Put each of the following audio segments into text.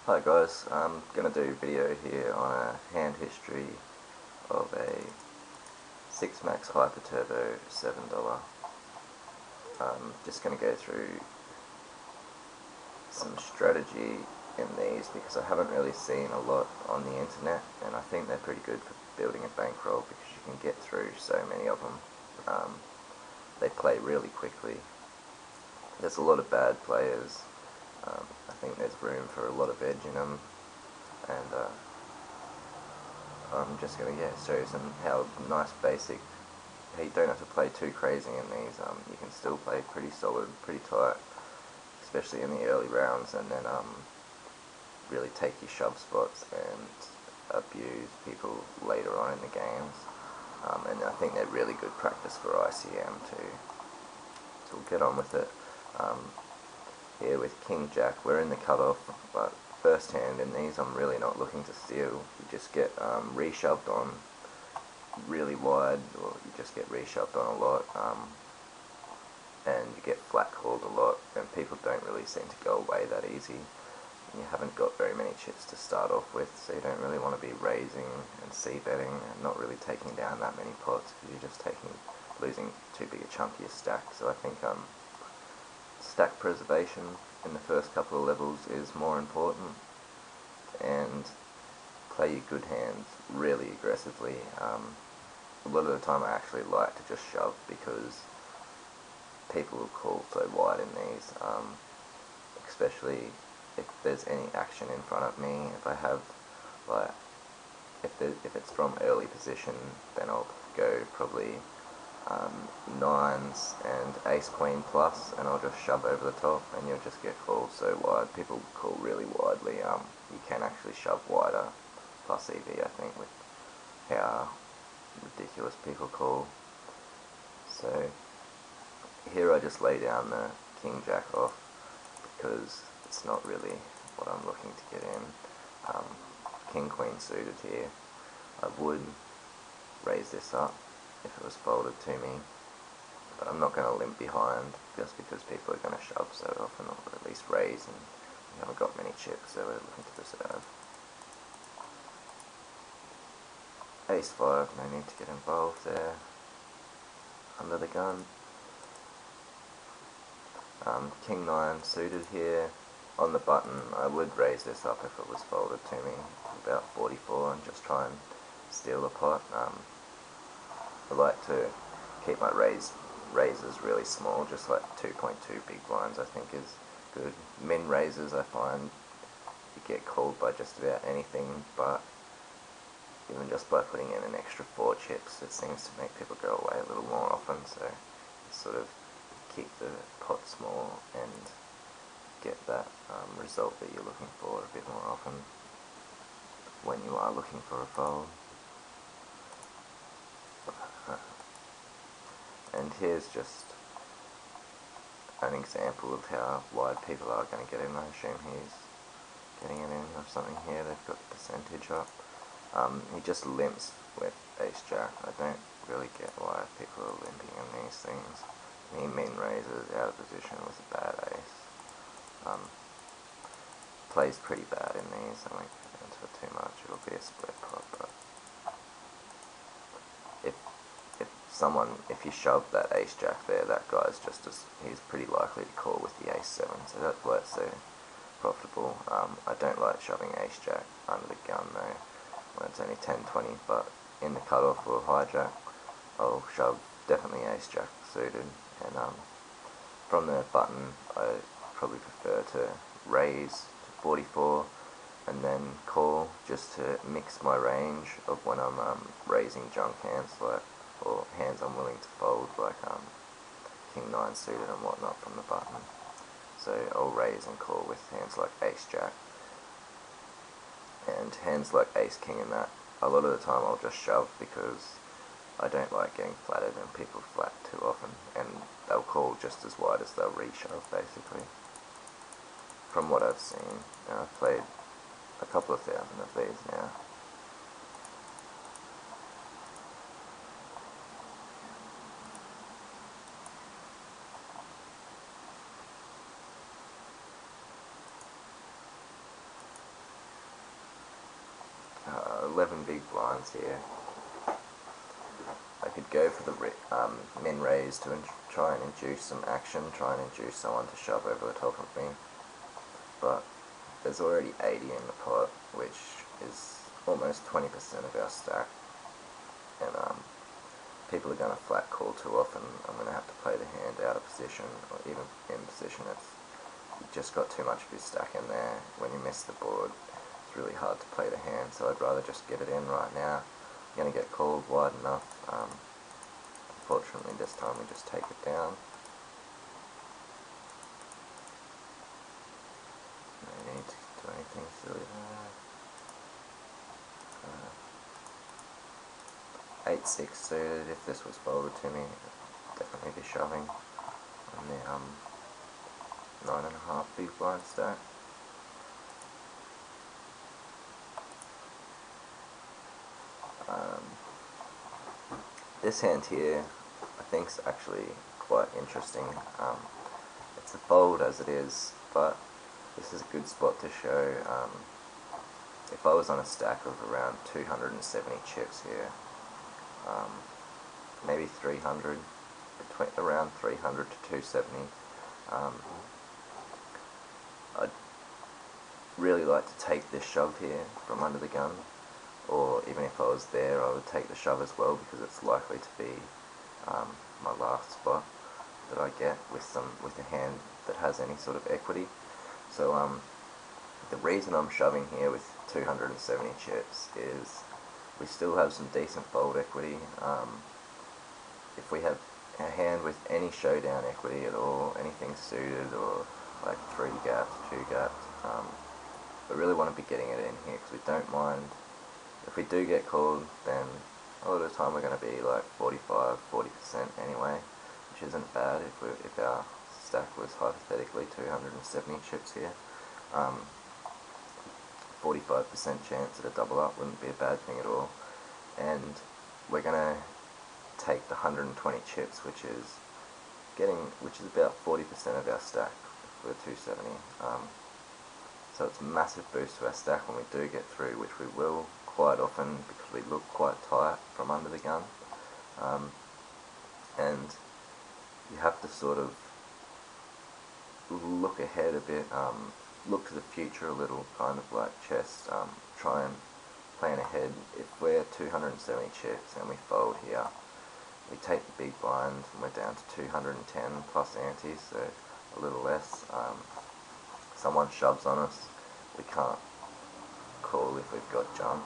Hi guys, I'm going to do a video here on a hand history of a 6 Max Hyperturbo $7. Just going to go through some strategy in these because I haven't really seen a lot on the internet, and I think they're pretty good for building a bankroll because you can get through so many of them. They play really quickly. There's a lot of bad players. I think there's room for a lot of edge in them, and I'm just going to show you how nice basic. You don't have to play too crazy in these. You can still play pretty solid, pretty tight, especially in the early rounds, and then really take your shove spots and abuse people later on in the games. And I think they're really good practice for ICM too. So we'll get on with it. Here with King Jack, we're in the cutoff, but first hand in these I'm really not looking to steal. You just get reshoved on really wide, or you just get reshoved on a lot, and you get flat called a lot, and people don't really seem to go away that easy. You haven't got very many chips to start off with, so you don't really want to be raising and c-betting and not really taking down that many pots, because you're just losing too big a chunk of your stack. So I think stack preservation in the first couple of levels is more important, and play your good hands really aggressively. A lot of the time I actually like to just shove because people will call so wide in these, especially if there's any action in front of me. If I have, like, if it's from early position, then I'll go probably nines and ace queen plus, and I'll just shove over the top, and you'll just get called so wide. People call really widely. You can actually shove wider plus EV, I think, with how ridiculous people call. So here I just lay down the King Jack off because it's not really what I'm looking to get in. King Queen suited here. I would raise this up if it was folded to me, but I'm not going to limp behind just because people are going to shove so often, or at least raise, and we haven't got many chips, so we're looking to preserve. Ace 5, no need to get involved there. Under the gun. King 9 suited here. On the button, I would raise this up if it was folded to me, about 44, and just try and steal the pot. I like to keep my raises really small, just like 2.2 big blinds I think is good. Min raises I find you get called by just about anything, but even just by putting in an extra 4 chips, it seems to make people go away a little more often, so sort of keep the pot small and get that result that you're looking for a bit more often when you are looking for a fold. And here's just an example of how wide people are going to get in. I assume he's getting it in or something here. They've got the percentage up. He just limps with ace jack. I don't really get why people are limping in these things. He min raises out of position with a bad ace. Plays pretty bad in these. I won't get into it too much. It'll be a split pot, but if you shove that ace jack there, that guy's he's pretty likely to call with the ace 7, so that's why it's so profitable. I don't like shoving ace jack under the gun though, when it's only 10-20, but in the cutoff or hijack, I'll shove definitely ace jack suited, and from the button I probably prefer to raise to 44 and then call, just to mix my range of when I'm raising junk hands, like, or hands I'm willing to fold, like King 9 suited and whatnot from the button. So I'll raise and call with hands like ace jack, and hands like ace king and that, a lot of the time I'll just shove because I don't like getting flattered, and people flat too often, and they'll call just as wide as they'll reshove basically, from what I've seen. And I've played a couple of thousand of these now. 11 big blinds here. I could go for the min raise to try and induce some action, try and induce someone to shove over the top of me, but there's already 80 in the pot, which is almost 20% of our stack, and people are going to flat call too often. I'm going to have to play the hand out of position, or even in position. You've just got too much of your stack in there. When you miss the board, it's really hard to play the hand, so I'd rather just get it in right now. I'm going to get called wide enough. Unfortunately this time we just take it down. No need to do anything silly there. 8-6 suited, if this was folded to me, I'd definitely be shoving on the 9.5 big blind stack. This hand here, I think, is actually quite interesting. It's a fold as it is, but this is a good spot to show. If I was on a stack of around 270 chips here, maybe 300, around 300 to 270, I'd really like to take this shove here from under the gun. Or even if I was there, I would take the shove as well, because it's likely to be my last spot that I get with a hand that has any sort of equity. So the reason I'm shoving here with 270 chips is we still have some decent fold equity. If we have a hand with any showdown equity at all, anything suited or like 3 gaps, 2 gaps, we really want to be getting it in here, because we don't mind. If we do get called, then a lot of the time we're going to be like 45-40% anyway, which isn't bad if our stack was hypothetically 270 chips here. 45% chance at a double up wouldn't be a bad thing at all. And we're going to take the 120 chips, which is about 40% of our stack for the 270. So it's a massive boost to our stack when we do get through, which we will quite often because we look quite tight from under the gun. And you have to sort of look ahead a bit, look to the future a little, kind of like chess, try and plan ahead. If we're 270 chips and we fold here, we take the big blind and we're down to 210 plus ante, so a little less. Someone shoves on us, we can't call if we've got jump.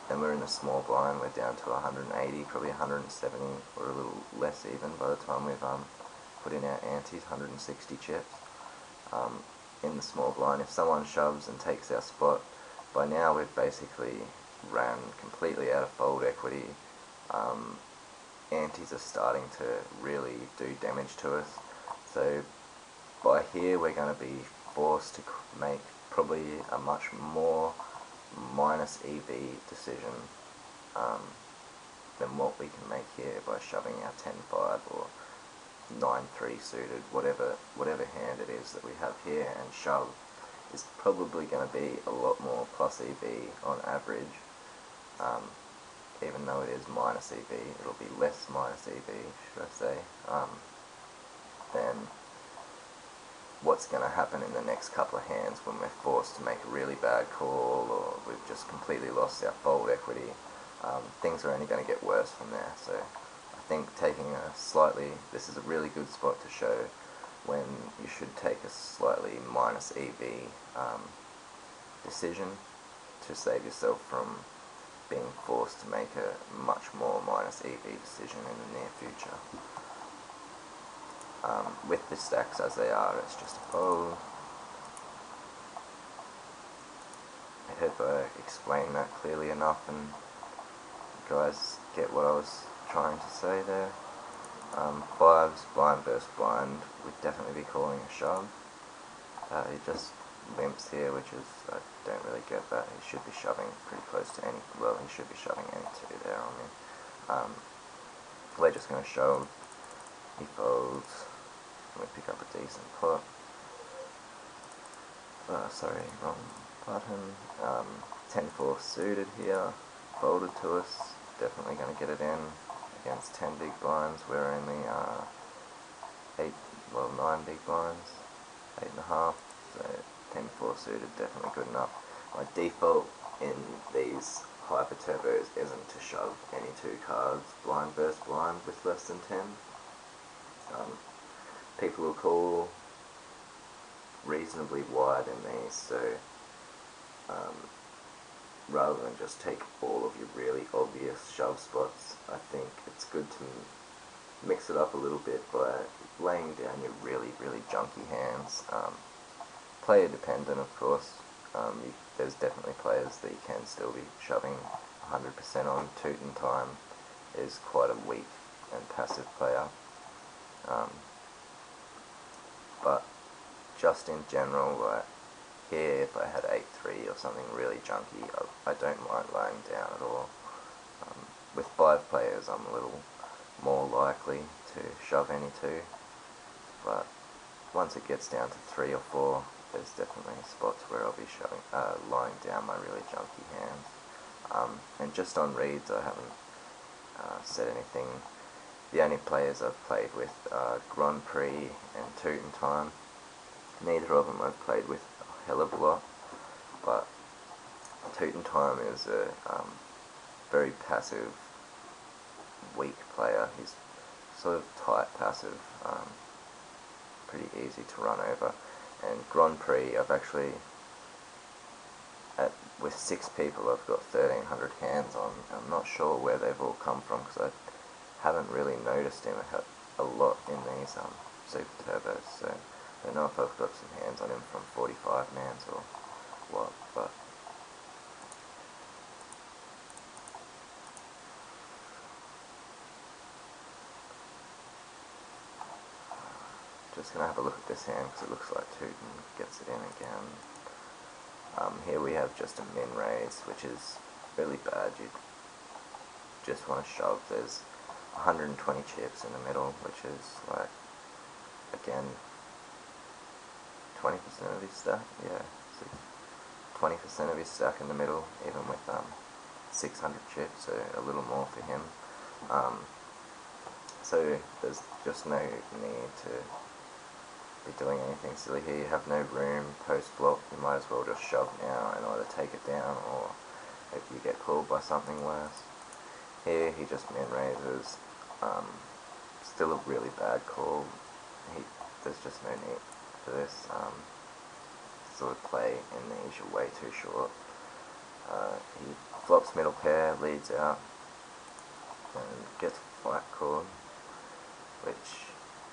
Then we're in the small blind, we're down to 180, probably 170, or a little less even by the time we've put in our antes, 160 chips. In the small blind, if someone shoves and takes our spot, by now we've basically ran completely out of fold equity. Antes are starting to really do damage to us, so by here we're going to be forced to make probably a much more minus EV decision than what we can make here by shoving our 10-5 or 9-3 suited, whatever hand it is that we have here, and shove is probably going to be a lot more plus EV on average. Even though it is minus EV, it'll be less minus EV, should I say, than what's going to happen in the next couple of hands when we're forced to make a really bad call, or we've just completely lost our fold equity. Things are only going to get worse from there. So I think taking this is a really good spot to show when you should take a slightly minus EV decision to save yourself from being forced to make a much more minus EV decision in the near future. With the stacks as they are, it's just a fold. I hope I explained that clearly enough and you guys get what I was trying to say there. Fives, blind versus blind, would definitely be calling a shove. He just limps here, which is, I don't really get that. He should be shoving pretty close to any, well, he should be shoving any 2 there on me. We're just going to shove. He folds. We pick up a decent pot. Sorry, wrong button. 10-4 suited here, folded to us, definitely going to get it in against 10 big blinds. We're only 9 big blinds, 8.5, so 10-4 suited, definitely good enough. My default in these Hyperturbos isn't to shove any two cards blind versus blind with less than 10. People will call reasonably wide in these, so rather than just take all of your really obvious shove spots, I think it's good to mix it up a little bit by laying down your really junky hands. Player dependent, of course. There's definitely players that you can still be shoving 100% on. Tootin' Time is quite a weak and passive player. But just in general, like here, if I had 8-3 or something really junky, I don't mind laying down at all. With 5 players, I'm a little more likely to shove any two, but once it gets down to 3 or 4, there's definitely spots where I'll be shoving, lying down my really junky hands. And just on reads, I haven't said anything. The only players I've played with are Grand Prix and Tootin' Time. Neither of them I've played with a hell of a lot, but Tootin' Time is a very passive, weak player. He's sort of tight passive, pretty easy to run over. And Grand Prix, I've actually, with 6 people, I've got 1,300 hands on. I'm not sure where they've all come from, because I haven't really noticed him a lot in these Super Turbos, so I don't know if I've got some hands on him from 45 mans or what, but just going to have a look at this hand, because it looks like Tootin' gets it in again. Here we have just a min raise, which is really bad. You just want to shove. There's 120 chips in the middle, which is like, again, 20% of his stack. Yeah, 20% of his stack in the middle, even with 600 chips, so a little more for him. So there's just no need to be doing anything silly here. You have no room post flop. You might as well just shove now and either take it down, or if you get called by something worse. Here he just min raises. Still a really bad call. There's just no need for this. Sort of play in these, you're way too short. He flops middle pair, leads out, and gets flat called, which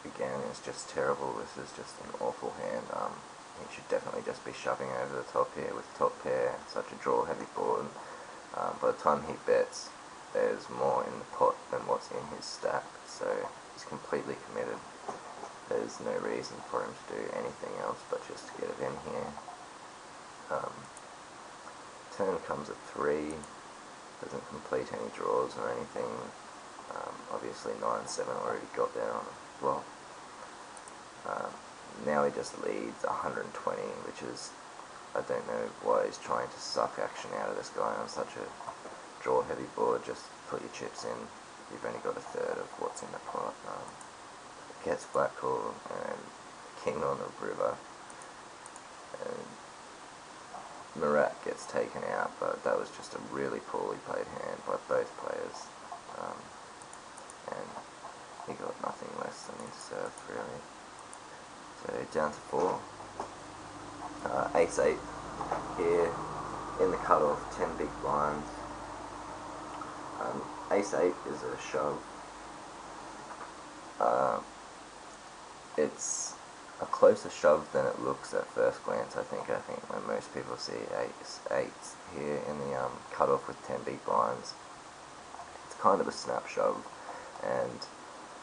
again is just terrible. This is just an awful hand. He should definitely just be shoving over the top here with top pair, such a draw heavy board. By the time he bets, there's more in the pot than what's in his stack, so he's completely committed. There's no reason for him to do anything else but just to get it in here. Turn comes at 3, doesn't complete any draws or anything. Obviously 9-7 already got there on the flop. Now he just leads 120, which is, I don't know why he's trying to suck action out of this guy on such a draw heavy board. Just put your chips in. You've only got a third of what's in the pot. Gets black call and king on the river, and Marat gets taken out, but that was just a really poorly played hand by both players, and he got nothing less than he deserved, really. So down to 4. Ace-8 here in the cutoff, 10 big blinds. Ace-8 is a shove. It's a closer shove than it looks at first glance, I think. When most people see ace-8 here in the cutoff with 10 big blinds, it's kind of a snap shove, and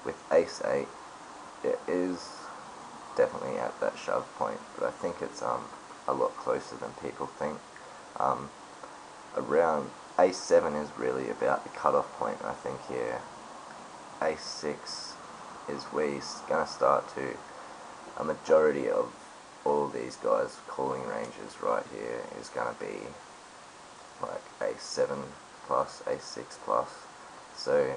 with ace-8, it is definitely at that shove point, but I think it's a lot closer than people think. Around ace-7 is really about the cutoff point, I think. Here, ace-6 is where you're going to start to, a majority of all these guys' calling ranges right here is going to be like a7 plus, a6 plus. So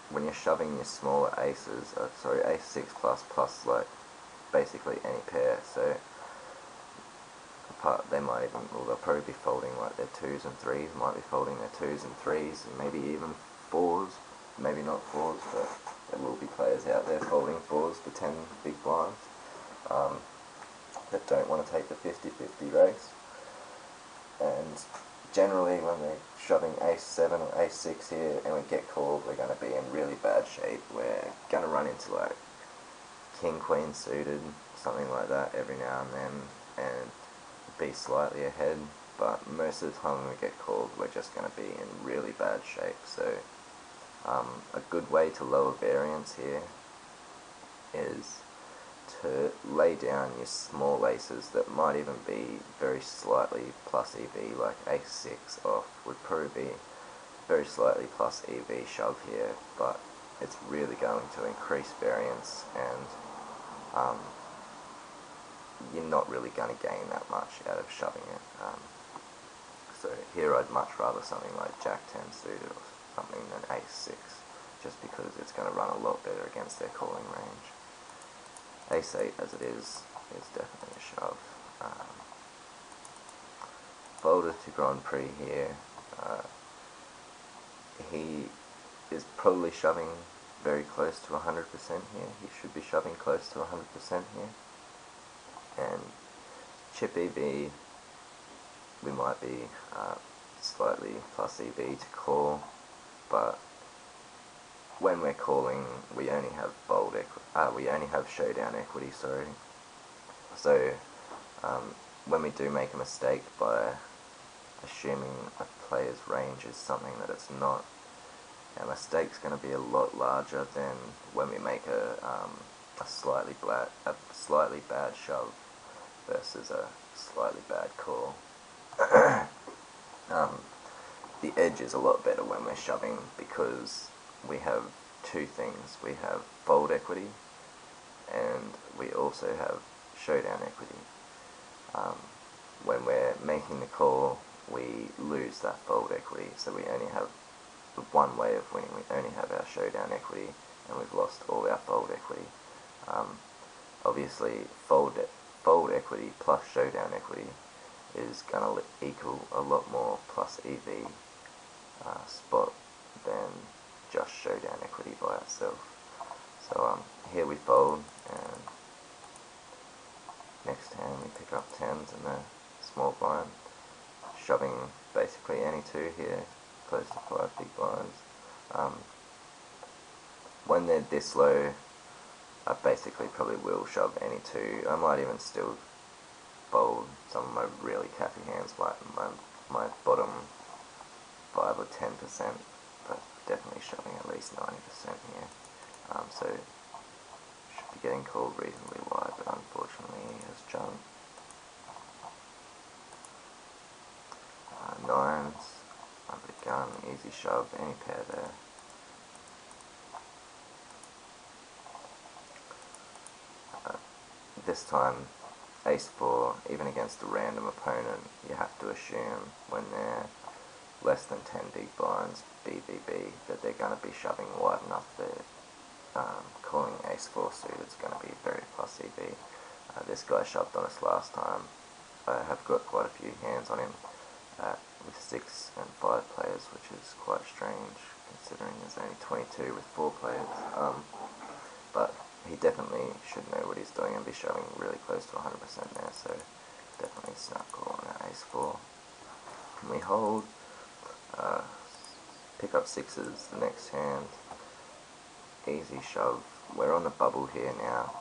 when you're shoving your smaller aces, sorry, a6 plus like basically any pair, so apart, they might even, well, they'll probably be folding like their 2s and 3s, might be folding their 2s and 3s, and maybe even 4s, maybe not 4s, but there will be players out there folding 4s for 10 big blinds, that don't want to take the 50-50 race. And generally when we're shoving ace7 or ace6 here and we get called, we're going to be in really bad shape. We're going to run into like king-queen suited, something like that every now and then, and be slightly ahead, but most of the time when we get called, we're just going to be in really bad shape. So a good way to lower variance here is to lay down your small aces that might even be very slightly plus EV, like ace6 off would probably be very slightly plus EV shove here, but it's really going to increase variance, and you're not really going to gain that much out of shoving it. So here I'd much rather something like jack-10 suited or something than ace6, just because it's going to run a lot better against their calling range. Ace8 as it is definitely a shove. Folder to Grand Prix here. He is probably shoving very close to 100% here. He should be shoving close to 100% here. And chip EV, we might be slightly plus EV to call, but when we're calling, we only have we only have showdown equity. Sorry. So when we do make a mistake by assuming a player's range is something that it's not, our mistake's going to be a lot larger than when we make a slightly bad shove versus a slightly bad call. The edge is a lot better when we're shoving because we have two things. We have fold equity and we also have showdown equity. When we're making the call, we lose that fold equity, so we only have the one way of winning. We only have our showdown equity and we've lost all our fold equity. Obviously fold equity plus showdown equity is going to equal a lot more plus EV spot than just showdown equity by itself. So here we fold, and next hand we pick up 10s in the small blind, shoving basically any two here, close to 5 big blinds. When they're this low, I basically probably will shove any two. I might even still fold some of my really cappy hands, like my bottom 5 or 10%, but definitely shoving at least 90% here. So should be getting called reasonably wide, but unfortunately he has jumped. 9s, under the gun, easy shove, any pair there. This time, ace-4, even against a random opponent, you have to assume when they're less than 10 big blinds, BBB, that they're going to be shoving wide enough that calling ace-4 suit is going to be very plus EV. This guy shoved on us last time. I have got quite a few hands on him with 6 and 5 players, which is quite strange considering there's only 22 with 4 players. But he definitely should know what he's doing and be shoving really close to 100% there, so definitely snap call on our ace-4. And we hold, pick up 6s the next hand, easy shove. We're on the bubble here now,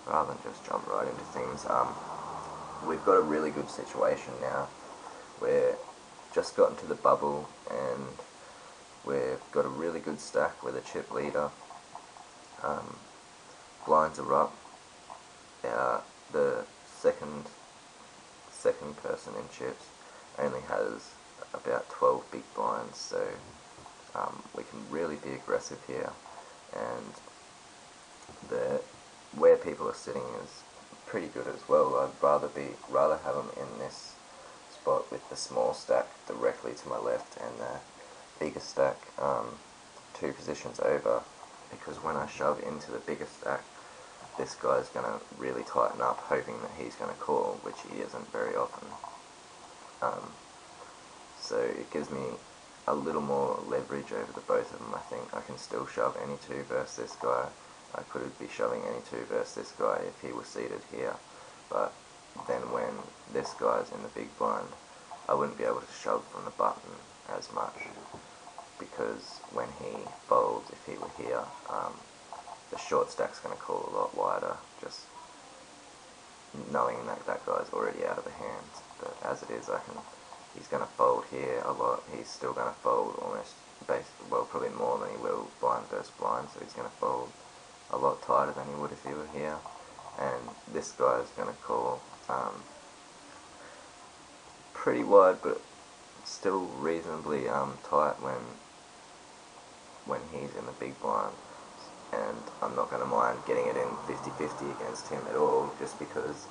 rather than just jump right into things. We've got a really good situation now. We're just gotten to the bubble and we've got a really good stack with a chip leader. Blinds are up. The second person in chips only has about 12 big blinds, so we can really be aggressive here, and where people are sitting is pretty good as well. I'd rather have them in this spot with the small stack directly to my left and the bigger stack 2 positions over, because when I shove into the bigger stack, this guy's going to really tighten up, hoping that he's going to call, which he isn't very often. So it gives me a little more leverage over the both of them. I think I can still shove any 2 versus this guy. I could be shoving any 2 versus this guy if he was seated here, but then when this guy's in the big blind, I wouldn't be able to shove from the button as much, because when he folds, if he were here, the short stack's going to call a lot wider, just knowing that that guy's already out of the hands. But as it is, he's going to fold here a lot. He's still going to fold almost, well, probably more than he will blind versus blind, so he's going to fold a lot tighter than he would if he were here. And this guy's going to call pretty wide, but still reasonably tight when he's in the big blind. And I'm not going to mind getting it in 50-50 against him at all, just because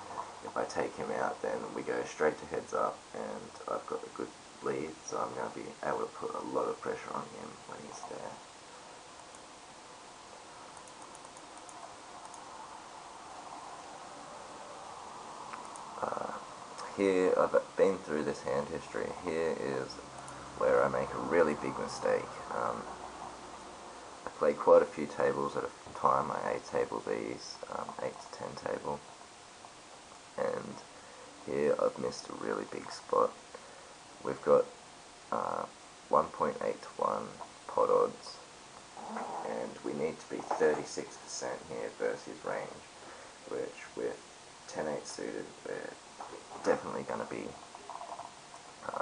if I take him out, then we go straight to heads up, and I've got a good lead, so I'm going to be able to put a lot of pressure on him when he's there. Here, I've been through this hand history. Here is where I make a really big mistake. I played quite a few tables at a time. I 8-table these, 8 to 10 table, and here I've missed a really big spot. We've got 1.8 to 1 pot odds, and we need to be 36% here versus his range, which with 10-8 suited, we're definitely going to be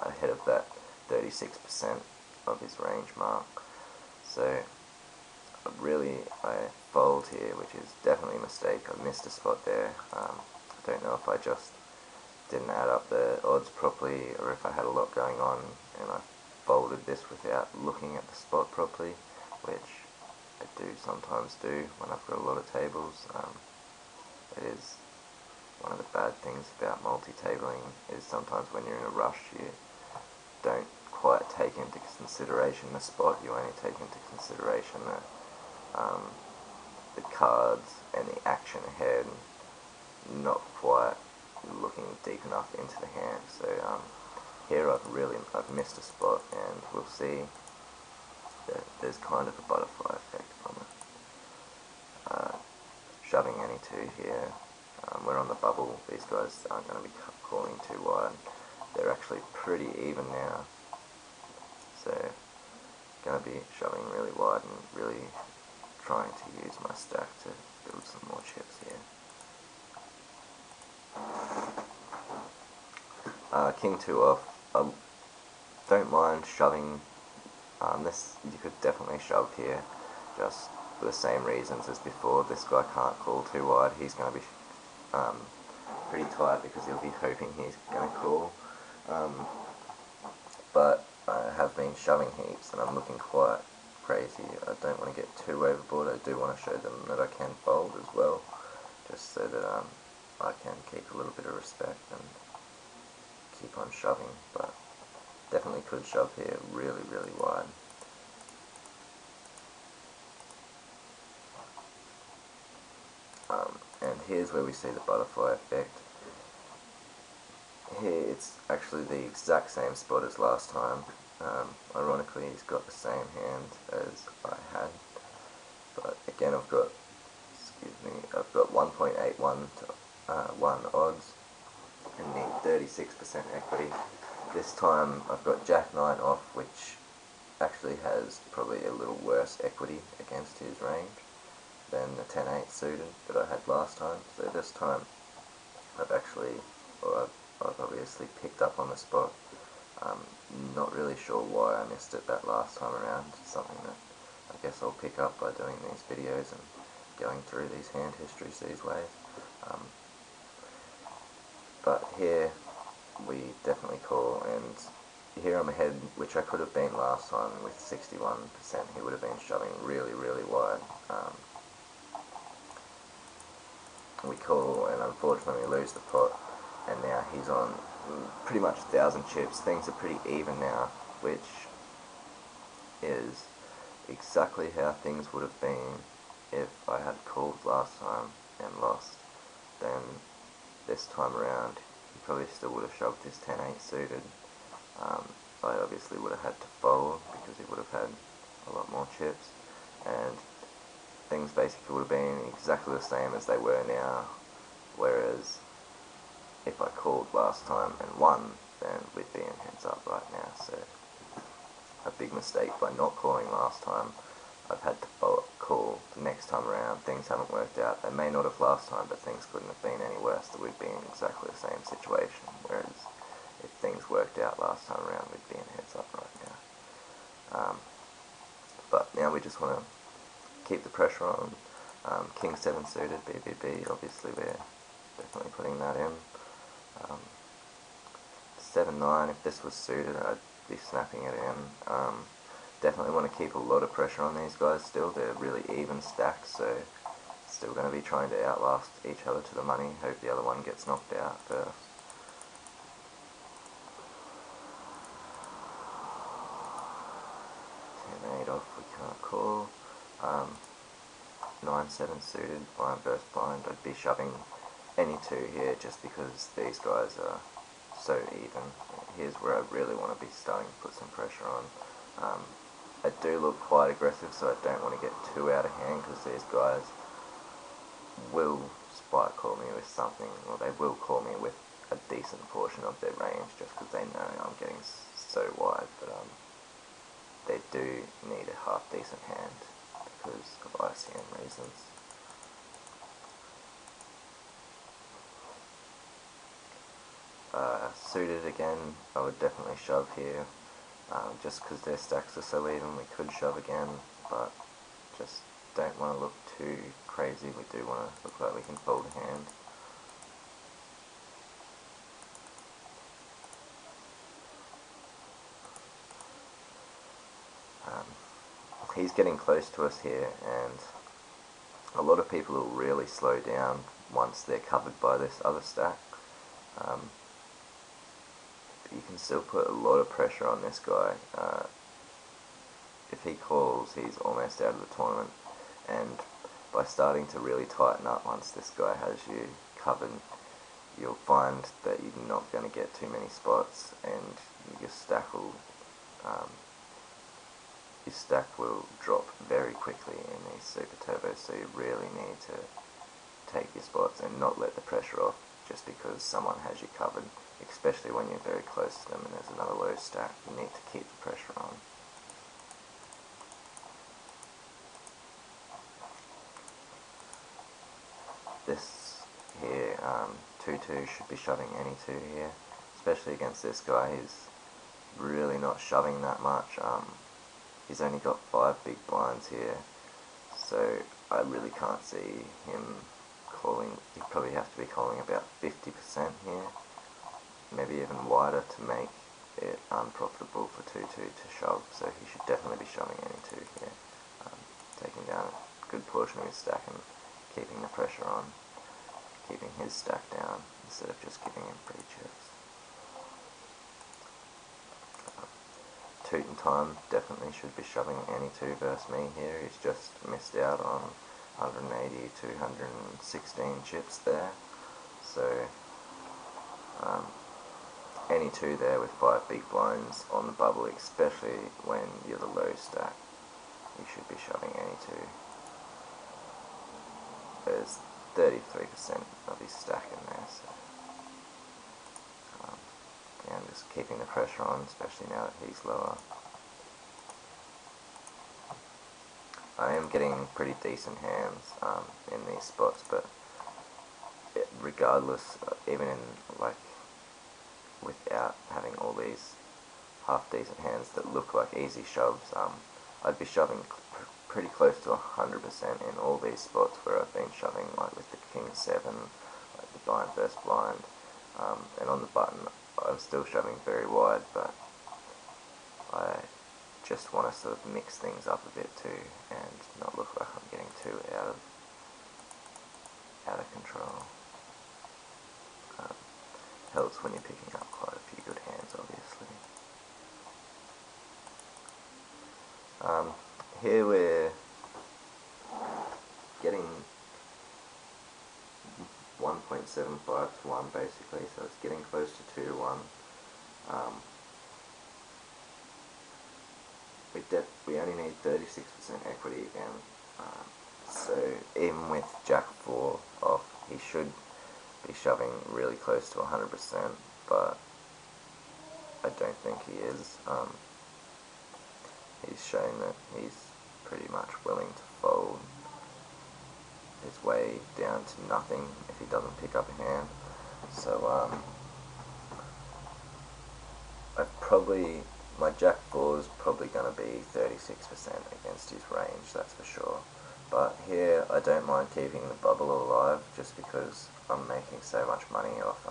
ahead of that 36% of his range mark. So I fold here, which is definitely a mistake. I missed a spot there. I don't know if I just didn't add up the odds properly, or if I had a lot going on and I folded this without looking at the spot properly, which I do sometimes do when I've got a lot of tables. It is one of the bad things about multi-tabling, is sometimes when you're in a rush you don't quite take into consideration the spot, you only take into consideration the cards and the action ahead, not quite looking deep enough into the hand. So here I've missed a spot, and we'll see that there's kind of a butterfly effect from it. Shoving any 2 here. We're on the bubble. These guys aren't going to be calling too wide. They're actually pretty even now, so going to be shoving really wide and really trying to use my stack to build some more chips here. King 2 off. I don't mind shoving. This you could definitely shove here, just for the same reasons as before. This guy can't call too wide. He's going to be pretty tight because he'll be hoping he's going to call. But I have been shoving heaps, and I'm looking quite crazy. I don't want to get too overboard. I do want to show them that I can fold as well, just so that I can keep a little bit of respect and keep on shoving. But definitely could shove here really, really wide. And here's where we see the butterfly effect. Here it's actually the exact same spot as last time. Ironically, he's got the same hand as I had, but again I've got 1.81 to 1 odds and need 36% equity. This time I've got Jack 9 off, which actually has probably a little worse equity against his range than the 10-8 suited that I had last time. So this time I've obviously picked up on the spot. Not really sure why I missed it that last time around. It's something that I guess I'll pick up by doing these videos and going through these hand histories these ways. But here we definitely call, and here I'm ahead, which I could have been last time with 61%. He would have been shoving really, really wide. We call, and unfortunately lose the pot, and now he's on pretty much 1,000 chips. Things are pretty even now, which is exactly how things would have been if I had called last time and lost. Then this time around, he probably still would have shoved his 10-8 suited. I obviously would have had to fold because he would have had a lot more chips, and things basically would have been exactly the same as they were now, whereas if I called last time and won, then we'd be in heads up right now. So a big mistake by not calling last time. I've had to call the next time around. Things haven't worked out. They may not have last time, but things couldn't have been any worse. That we'd be in exactly the same situation, whereas if things worked out last time around, we'd be in heads up right now. But now we just want to keep the pressure on. King 7 suited, BBB, obviously we're definitely putting that in. 7-9, if this was suited, I'd be snapping it in. Definitely want to keep a lot of pressure on these guys still. They're really even stacked, so still going to be trying to outlast each other to the money. Hope the other one gets knocked out first. 10-8 off, we can't call. 9-7 suited, blind versus blind. I'd be shoving any two here just because these guys are so even. Here's where I really want to be starting to put some pressure on. I do look quite aggressive, so I don't want to get too out of hand because these guys will spike call me with something, or they will call me with a decent portion of their range just because they know I'm getting so wide, but they do need a half decent hand because of ICM reasons. Suited again, I would definitely shove here, just because their stacks are so even. We could shove again, but just don't want to look too crazy. We do want to look like we can fold a hand. He's getting close to us here, and a lot of people will really slow down once they're covered by this other stack. You can still put a lot of pressure on this guy. If he calls, he's almost out of the tournament, and by starting to really tighten up once this guy has you covered, you'll find that you're not going to get too many spots, and your stack will drop very quickly in these super turbos, so you really need to take your spots and not let the pressure off just because someone has you covered, especially when you're very close to them and there's another low stack. You need to keep the pressure on. This here, 2-2 should be shoving any 2 here, especially against this guy. He's really not shoving that much. He's only got 5 big blinds here, so I really can't see him calling. He'd probably have to be calling about 50% here, maybe even wider to make it unprofitable for 2-2 to shove, so he should definitely be shoving any 2 here, taking down a good portion of his stack and keeping the pressure on, keeping his stack down instead of just giving him free chips. Tootin' Time definitely should be shoving any 2 versus me here. He's just missed out on 180 to 116 chips there, so any 2 there with 5 big blinds on the bubble, especially when you're the low stack, you should be shoving any 2. There's 33% of his stack in there, so again, just keeping the pressure on, especially now that he's lower. I am getting pretty decent hands in these spots, but regardless, even in without having all these half decent hands that look like easy shoves, I'd be shoving pretty close to 100% in all these spots where I've been shoving, like with the King 7, like the blind versus blind, and on the button I was still shoving very wide, but I just want to sort of mix things up a bit too and not look like I'm getting too out of control. helps when you're picking up quite a few good hands, obviously. Here we're getting 1.75 to 1 basically, so it's getting close to 2 to 1. We only need 36% equity again, so even with Jack 4 off, he should be shoving really close to 100%, but I don't think he is. He's showing that he's pretty much willing to fold his way down to nothing if he doesn't pick up a hand. So my Jack 4 is probably going to be 36% against his range, that's for sure. But here I don't mind keeping the bubble alive just because I'm making so much money off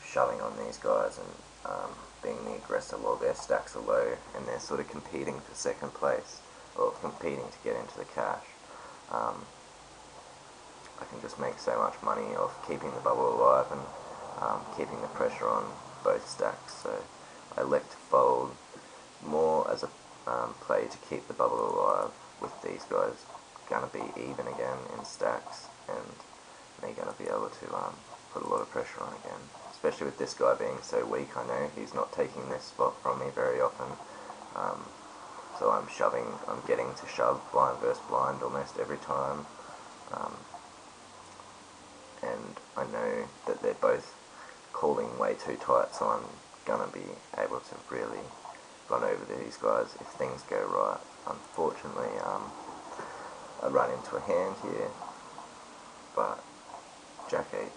shoving on these guys and being the aggressor while their stacks are low and they're sort of competing for second place or competing to get into the cash. I can just make so much money off keeping the bubble alive and keeping the pressure on both stacks. So I elect to fold more as a play to keep the bubble alive, with these guys going to be even again in stacks and me going to be able to put a lot of pressure on again, especially with this guy being so weak. I know he's not taking this spot from me very often, so I'm getting to shove blind versus blind almost every time, and I know that they're both calling way too tight, so I'm going to be able to really run over these guys if things go right. Unfortunately, I run into a hand here, but Jack 8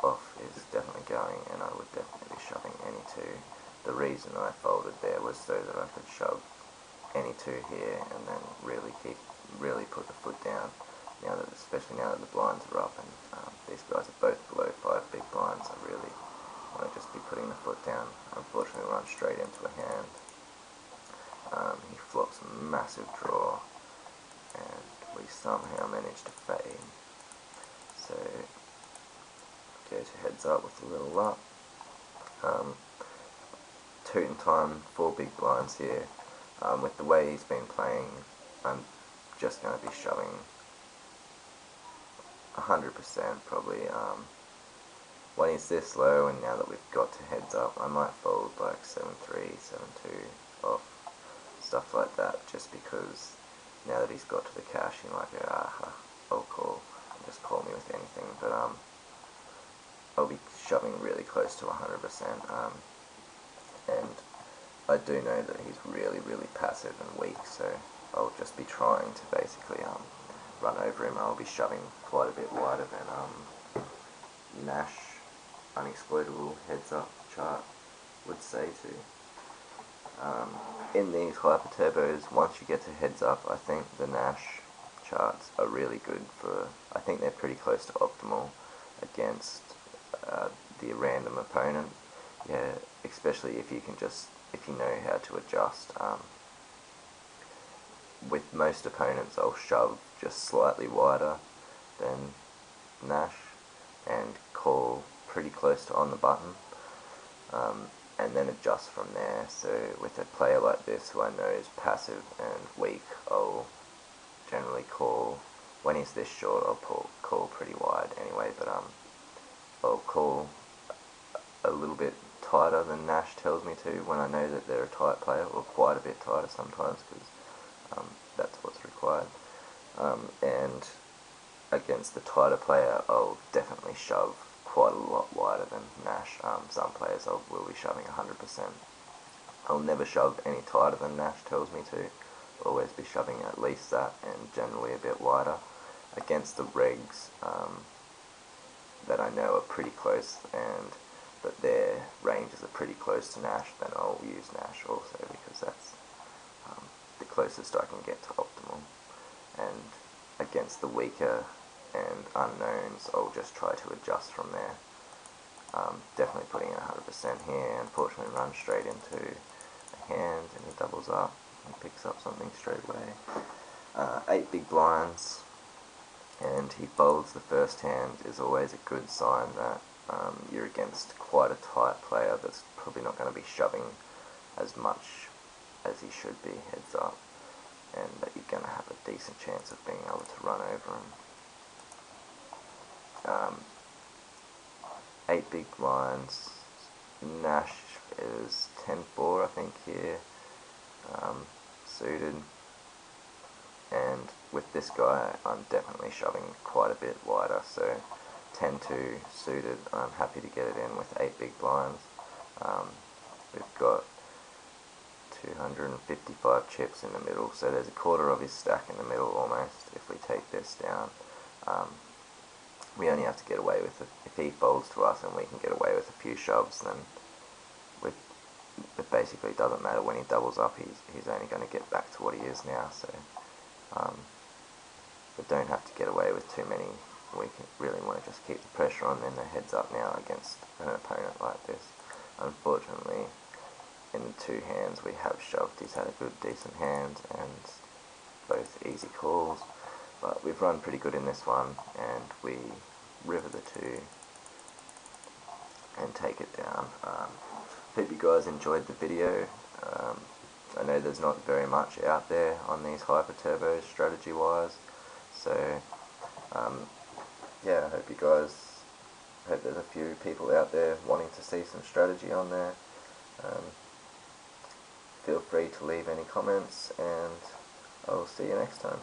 off is definitely going, and I would definitely be shoving any 2. The reason I folded there was so that I could shove any 2 here and then really put the foot down. Especially now that the blinds are up and these guys are both below 5 big blinds, I really want to just be putting the foot down. Unfortunately, run straight into a hand. He flops a massive draw, and we somehow manage to fade. So go to heads up with a little luck. Tootin' time, 4 big blinds here. With the way he's been playing, I'm just going to be shoving 100% probably. When he's this low, and now that we've got to heads up, I might fold like 7-3, 7-2 off, stuff like that, just because now that he's got to the cash, he might go, I'll call, and just call me with anything. But I'll be shoving really close to 100%, and I do know that he's really passive and weak, so I'll just be trying to basically run over him. I'll be shoving quite a bit wider than Nash unexploitable heads up chart would say to. In these Hyperturbos, once you get to heads up, I think the Nash charts are really good for, I think they're pretty close to optimal against the random opponent. Yeah, especially if you know how to adjust. With most opponents, I'll shove just slightly wider than Nash and call pretty close to on the button, and then adjust from there. So with a player like this who I know is passive and weak, I'll generally call, when he's this short, I'll call pretty wide anyway, but I'll call a little bit tighter than Nash tells me to when I know that they're a tight player, or quite a bit tighter sometimes, because that's what's required. And against the tighter player, I'll definitely shove quite a lot wider than Nash. Some players will be shoving 100%. I'll never shove any tighter than Nash tells me to. Always be shoving at least that, and generally a bit wider. Against the regs that I know are pretty close, and that their ranges are pretty close to Nash, then I'll use Nash also, because that's the closest I can get to optimal. And against the weaker and unknowns, I'll just try to adjust from there. Definitely putting in 100% here. Unfortunately, run straight into a hand and he doubles up and picks up something straight away. 8 big blinds, and he folds the first hand is always a good sign that you're against quite a tight player that's probably not going to be shoving as much as he should be heads up, and that you're going to have a decent chance of being able to run over him. 8 big blinds. Nash is 10-4 I think here, suited, and with this guy I'm definitely shoving quite a bit wider, so 10-2 suited, I'm happy to get it in with 8 big blinds. We've got 255 chips in the middle, so there's a quarter of his stack in the middle almost. If we take this down, we only have to get away with it. If he folds to us and we can get away with a few shoves, then it basically doesn't matter. When he doubles up, he's only going to get back to what he is now, so we don't have to get away with too many. We really want to just keep the pressure on, and the heads up now against an opponent like this. Unfortunately, in the 2 hands we have shoved. He's had a good decent hand and both easy calls, but we've run pretty good in this one, and we river the 2 and take it down. Hope you guys enjoyed the video. I know there's not very much out there on these Hyperturbos strategy wise, so yeah, I hope there's a few people out there wanting to see some strategy on there. Feel free to leave any comments, and I'll see you next time.